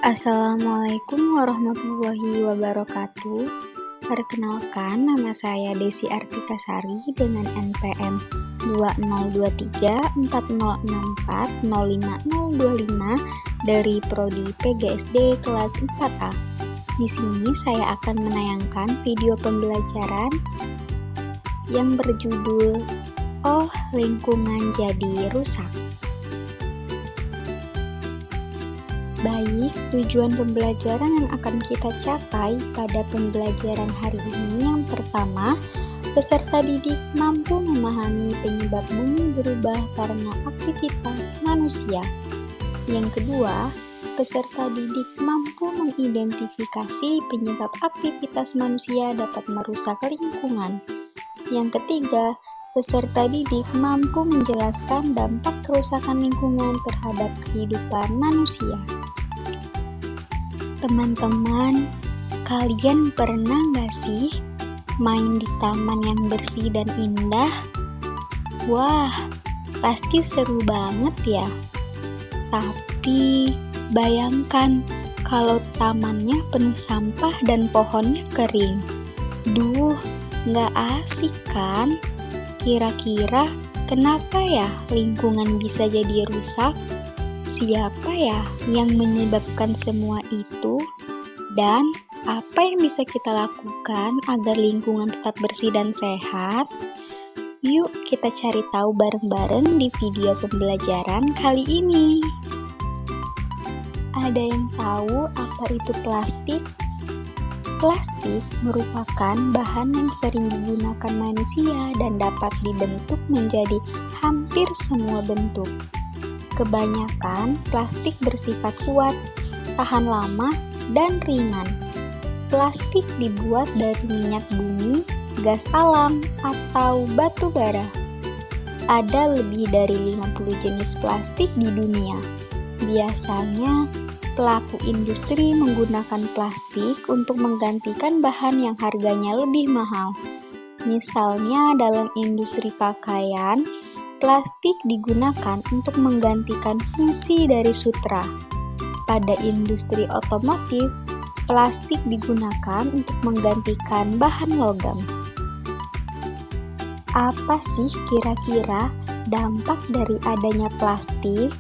Assalamualaikum warahmatullahi wabarakatuh. Perkenalkan, nama saya Desi Artikasari dengan NPM 20234064050025 dari Prodi PGSD kelas 4A. Di sini saya akan menayangkan video pembelajaran yang berjudul "Oh, lingkungan jadi rusak". Baik, tujuan pembelajaran yang akan kita capai pada pembelajaran hari ini yang pertama, peserta didik mampu memahami penyebab bumi berubah karena aktivitas manusia. Yang kedua, peserta didik mampu mengidentifikasi penyebab aktivitas manusia dapat merusak lingkungan. Yang ketiga, peserta didik mampu menjelaskan dampak kerusakan lingkungan terhadap kehidupan manusia. Teman-teman, kalian pernah nggak sih main di taman yang bersih dan indah? Wah, pasti seru banget ya. Tapi, bayangkan kalau tamannya penuh sampah dan pohonnya kering. Duh, nggak asik kan? Kira-kira kenapa ya lingkungan bisa jadi rusak? Siapa ya yang menyebabkan semua itu? Dan apa yang bisa kita lakukan agar lingkungan tetap bersih dan sehat? Yuk kita cari tahu bareng-bareng di video pembelajaran kali ini. Ada yang tahu apa itu plastik? Plastik merupakan bahan yang sering digunakan manusia dan dapat dibentuk menjadi hampir semua bentuk. Kebanyakan plastik bersifat kuat, tahan lama, dan ringan. Plastik dibuat dari minyak bumi, gas alam, atau batu bara. Ada lebih dari 50 jenis plastik di dunia. Biasanya, pelaku industri menggunakan plastik untuk menggantikan bahan yang harganya lebih mahal. Misalnya dalam industri pakaian, plastik digunakan untuk menggantikan fungsi dari sutra. Pada industri otomotif, plastik digunakan untuk menggantikan bahan logam. Apa sih kira-kira dampak dari adanya plastik?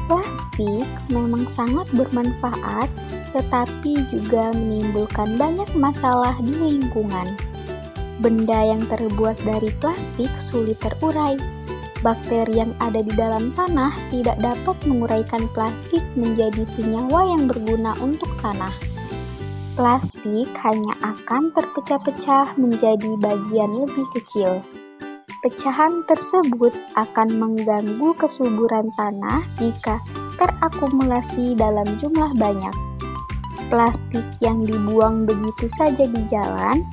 Plastik memang sangat bermanfaat, tetapi juga menimbulkan banyak masalah di lingkungan. Benda yang terbuat dari plastik sulit terurai. Bakteri yang ada di dalam tanah tidak dapat menguraikan plastik menjadi senyawa yang berguna untuk tanah. Plastik hanya akan terpecah-pecah menjadi bagian lebih kecil. Pecahan tersebut akan mengganggu kesuburan tanah jika terakumulasi dalam jumlah banyak. Plastik yang dibuang begitu saja di jalan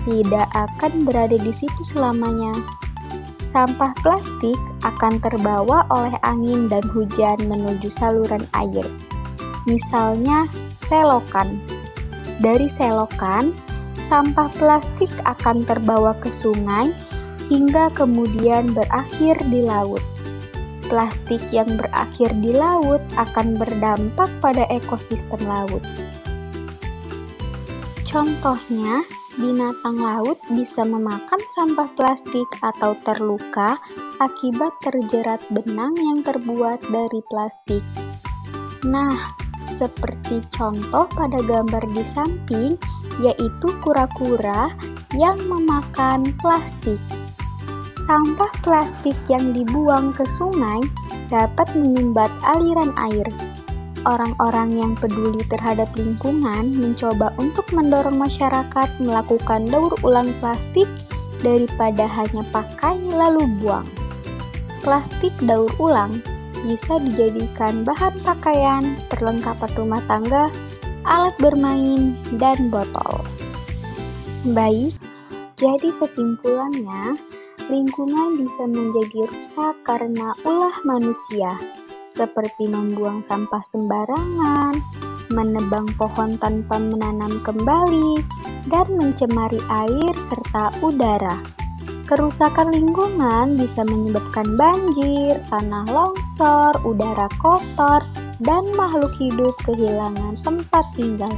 tidak akan berada di situ selamanya. Sampah plastik akan terbawa oleh angin dan hujan menuju saluran air. Misalnya, selokan. Dari selokan, sampah plastik akan terbawa ke sungai hingga kemudian berakhir di laut. Plastik yang berakhir di laut akan berdampak pada ekosistem laut. Contohnya, binatang laut bisa memakan sampah plastik atau terluka akibat terjerat benang yang terbuat dari plastik. Nah, seperti contoh pada gambar di samping, yaitu kura-kura yang memakan plastik. Sampah plastik yang dibuang ke sungai dapat menyumbat aliran air. Orang-orang yang peduli terhadap lingkungan mencoba untuk mendorong masyarakat melakukan daur ulang plastik daripada hanya pakai lalu buang. Plastik daur ulang bisa dijadikan bahan pakaian, perlengkapan rumah tangga, alat bermain, dan botol. Baik, jadi kesimpulannya, lingkungan bisa menjadi rusak karena ulah manusia, seperti membuang sampah sembarangan, menebang pohon tanpa menanam kembali, dan mencemari air serta udara. Kerusakan lingkungan bisa menyebabkan banjir, tanah longsor, udara kotor, dan makhluk hidup kehilangan tempat tinggal.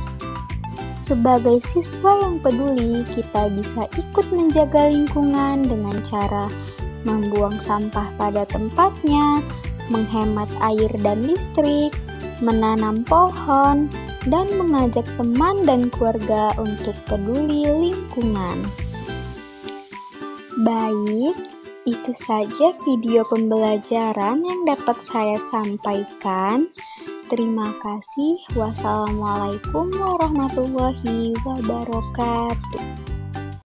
Sebagai siswa yang peduli, kita bisa ikut menjaga lingkungan dengan cara membuang sampah pada tempatnya, menghemat air dan listrik, menanam pohon, dan mengajak teman dan keluarga untuk peduli lingkungan. Baik, itu saja video pembelajaran yang dapat saya sampaikan. Terima kasih. Wassalamualaikum warahmatullahi wabarakatuh.